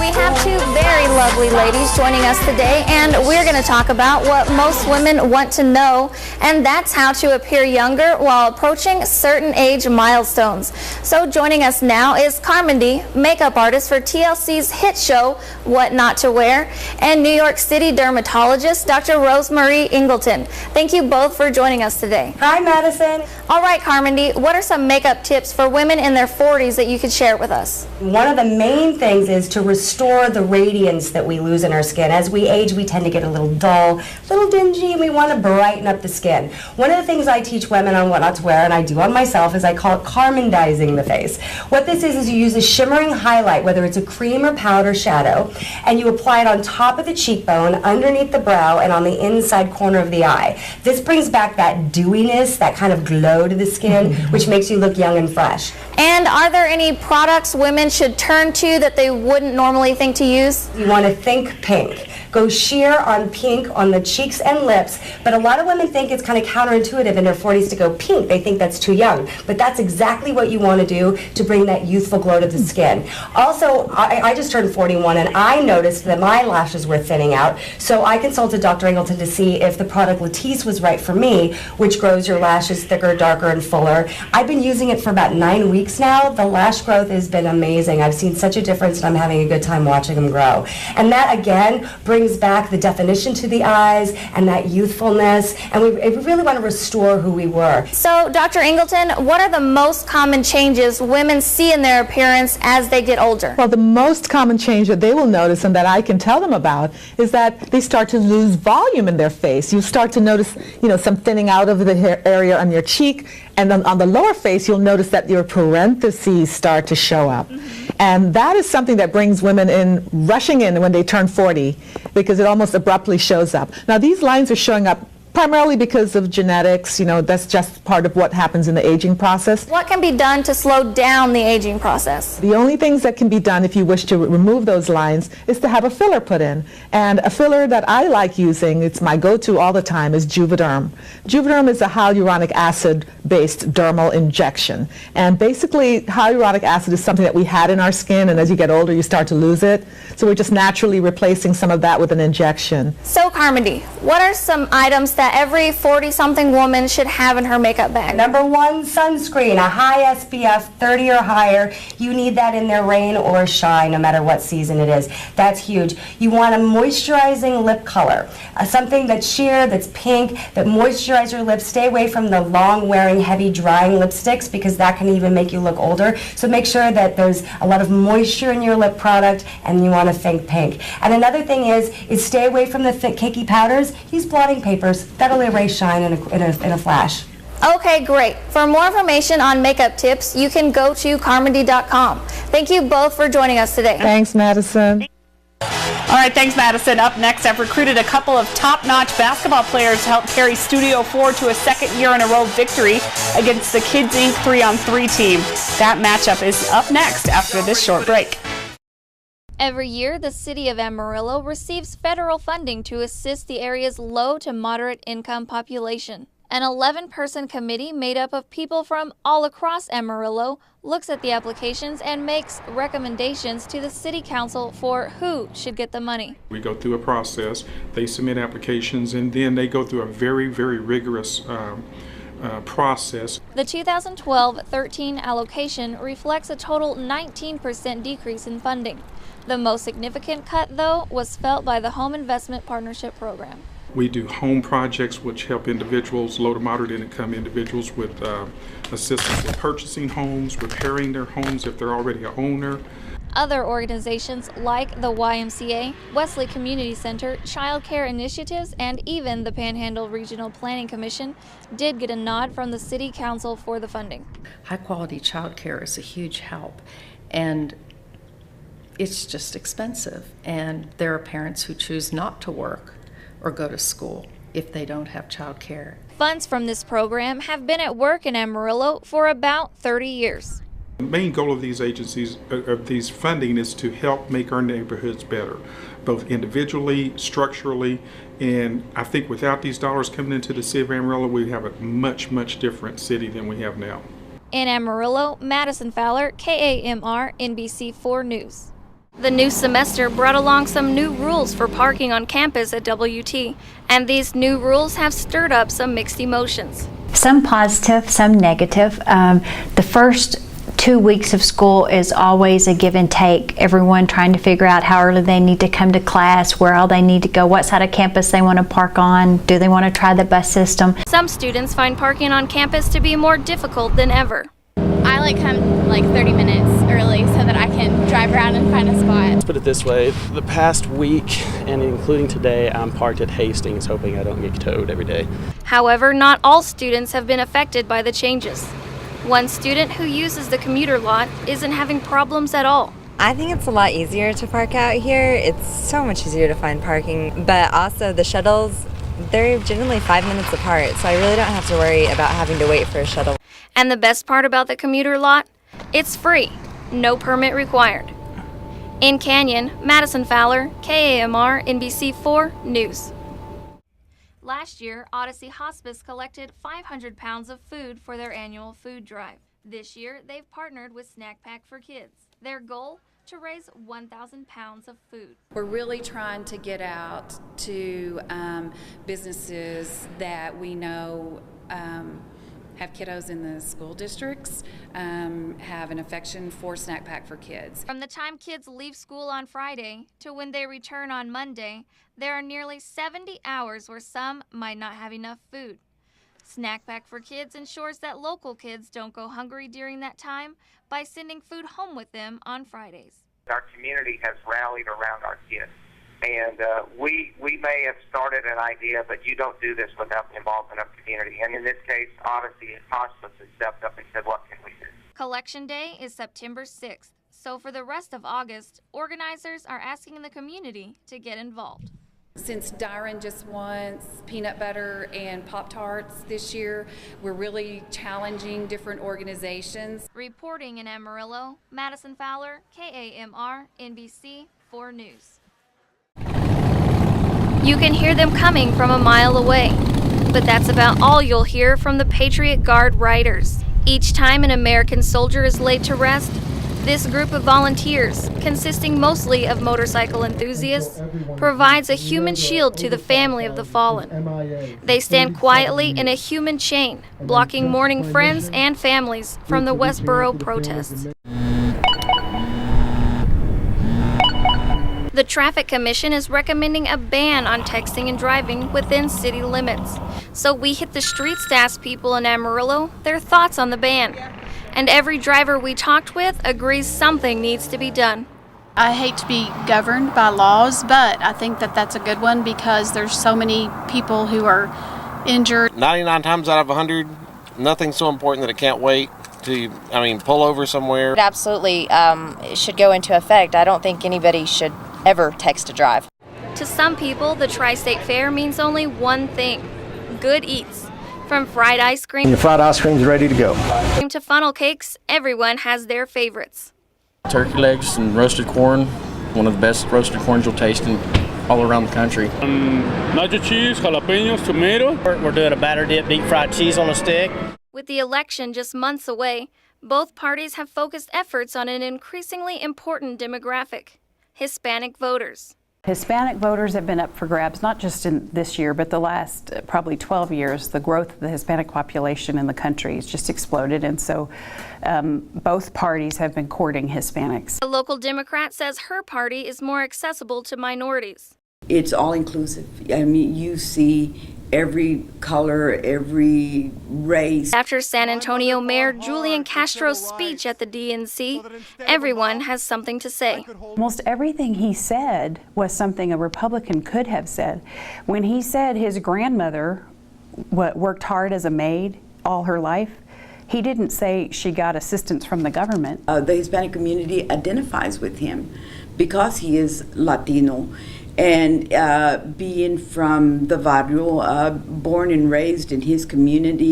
we have two very lovely ladies joining us today, and we're going to talk about what most women want to know, and that's how to appear younger while approaching certain age milestones. So joining us now is Carmody, makeup artist for TLC's hit show, What Not to Wear, and New York City dermatologist, Dr. Rosemarie Ingleton. Thank you both for joining us today. Hi, Madison. All right, Carmody, what are some makeup tips for women in their 40s that you could share with us? One of the main things is to restore the radiance that we lose in our skin. As we age, we tend to get a little dull, a little dingy, and we want to brighten up the skin. One of the things I teach women on What Not to Wear, and I do on myself, is I call it Carmondizing the face. What this is you use a shimmering highlight, whether it's a cream or powder shadow, and you apply it on top of the cheekbone, underneath the brow, and on the inside corner of the eye. This brings back that dewiness, that kind of glow to the skin, which makes you look young and fresh. And are there any products women should turn to that they wouldn't normally think to use? You want to think pink. Go sheer on pink on the cheeks and lips, but a lot of women think it's kind of counterintuitive in their 40s to go pink. They think that's too young, but that's exactly what you want to do to bring that youthful glow to the skin. Also, I just turned 41 and I noticed that my lashes were thinning out, so I consulted Dr. Ingleton to see if the product Latisse was right for me, which grows your lashes thicker, darker, and fuller. I've been using it for about 9 weeks now. The lash growth has been amazing. I've seen such a difference and I'm having a good time watching them grow. And that, again, brings back the definition to the eyes and that youthfulness, and we really want to restore who we were. So, Dr. Ingleton, what are the most common changes women see in their appearance as they get older? Well, the most common change that they will notice and that I can tell them about is that they start to lose volume in their face. You start to notice, some thinning out of the hair area on your cheek, and then on the lower face, you'll notice that your parentheses start to show up. And that is something that brings women in, rushing in when they turn 40, because it almost abruptly shows up. Now, these lines are showing up primarily because of genetics. That's just part of what happens in the aging process. What can be done to slow down the aging process? The only things that can be done if you wish to remove those lines is to have a filler put in. And a filler that I like using, it's my go-to all the time, is Juvederm. Juvederm is a hyaluronic acid-based dermal injection. And basically, hyaluronic acid is something that we had in our skin, and as you get older, you start to lose it. So we're just naturally replacing some of that with an injection. So, Carmody, what are some items that every 40-something woman should have in her makeup bag? Number one, sunscreen, a high SPF, 30 or higher. You need that in their rain or shine, no matter what season it is. That's huge. You want a moisturizing lip color, something that's sheer, that's pink, that moisturize your lips. Stay away from the long-wearing, heavy, drying lipsticks, because that can even make you look older. So make sure that there's a lot of moisture in your lip product, and you want to think pink. And another thing is stay away from the thick, cakey powders. Use blotting papers. That'll erase shine in a flash. Okay, great. For more information on makeup tips, you can go to Carmody.com. Thank you both for joining us today. Thanks, Madison. All right, thanks, Madison. Up next, I've recruited a couple of top-notch basketball players to help carry Studio 4 to a second year in a row victory against the Kids Inc. 3-on-3 team. That matchup is up next after this short break. Every year, the city of Amarillo receives federal funding to assist the area's low to moderate income population. An 11-person committee made up of people from all across Amarillo looks at the applications and makes recommendations to the city council for who should get the money. We go through a process, they submit applications, and then they go through a very, very rigorous process. The 2012-13 allocation reflects a total 19% decrease in funding. The most significant cut, though, was felt by the Home Investment Partnership Program. We do home projects which help individuals, low to moderate income individuals, with assistance with purchasing homes, repairing their homes if they're already an owner. Other organizations like the YMCA, Wesley Community Center, Child Care Initiatives, and even the Panhandle Regional Planning Commission did get a nod from the City Council for the funding. High-quality child care is a huge help, and it's just expensive. And there are parents who choose not to work or go to school if they don't have child care. Funds from this program have been at work in Amarillo for about 30 years. The main goal of these agencies, of these funding, is to help make our neighborhoods better, both individually, structurally, and I think without these dollars coming into the city of Amarillo, we have a much, much different city than we have now. In Amarillo, Madison Fowler, KAMR, NBC4 News. The new semester brought along some new rules for parking on campus at WT, and these new rules have stirred up some mixed emotions. Some positive, some negative. The first 2 weeks of school is always a give and take. Everyone trying to figure out how early they need to come to class, where all they need to go, what side of campus they want to park on, do they want to try the bus system. Some students find parking on campus to be more difficult than ever. I like come like 30 minutes early so that I can drive around and find a spot. Let's put it this way, the past week and including today, I'm parked at Hastings hoping I don't get towed every day. However, not all students have been affected by the changes. One student who uses the commuter lot isn't having problems at all. I think it's a lot easier to park out here. It's so much easier to find parking, but also the shuttles, they're generally 5 minutes apart, so I really don't have to worry about having to wait for a shuttle. And the best part about the commuter lot? It's free, no permit required. In Canyon, Madison Fowler, KAMR, NBC4 News. Last year, Odyssey Hospice collected 500 pounds of food for their annual food drive. This year, they've partnered with Snack Pack for Kids. Their goal? To raise 1,000 pounds of food. We're really trying to get out to businesses that we know have kiddos in the school districts, have an affection for Snack Pack for Kids. From the time kids leave school on Friday to when they return on Monday, there are nearly 70 hours where some might not have enough food. Snack Pack for Kids ensures that local kids don't go hungry during that time by sending food home with them on Fridays. Our community has rallied around our kids. And we may have started an idea, but you don't do this without the involvement of the community. And in this case, Odyssey Hospice has stepped up and said, what can we do? Collection Day is September 6th. So for the rest of August, organizers are asking the community to get involved. Since Dyron just wants peanut butter and Pop-Tarts this year, we're really challenging different organizations. Reporting in Amarillo, Madison Fowler, KAMR, NBC4 News. You can hear them coming from a mile away, but that's about all you'll hear from the Patriot Guard riders. Each time an American soldier is laid to rest, this group of volunteers, consisting mostly of motorcycle enthusiasts, provides a human shield to the family of the fallen. They stand quietly in a human chain, blocking mourning friends and families from the Westboro protests. The Traffic Commission is recommending a ban on texting and driving within city limits. So we hit the streets to ask people in Amarillo their thoughts on the ban. And every driver we talked with agrees something needs to be done. I hate to be governed by laws, but I think that that's a good one because there's so many people who are injured. 99 times out of 100, nothing's so important that it can't wait to, pull over somewhere. It absolutely should go into effect. I don't think anybody should ever text to drive. To some people, the Tri-State Fair means only one thing: good eats. From fried ice cream, your fried ice cream's ready to go, to funnel cakes, everyone has their favorites. Turkey legs and roasted corn, one of the best roasted corns you'll taste in all around the country. Nacho cheese, jalapenos, tomato. We're doing a batter dip deep fried cheese on a stick. With the election just months away, both parties have focused efforts on an increasingly important demographic: Hispanic voters. Hispanic voters have been up for grabs, not just in this year, but the last probably 12 years. The growth of the Hispanic population in the country has just exploded, and so both parties have been courting Hispanics. A local Democrat says her party is more accessible to minorities. It's all inclusive. You see every color, every race. After San Antonio Mayor Julian Castro's speech at the DNC, everyone has something to say. Almost everything he said was something a Republican could have said. When he said his grandmother worked hard as a maid all her life, he didn't say she got assistance from the government. The Hispanic community identifies with him because he is Latino. And being from the barrio, born and raised in his community.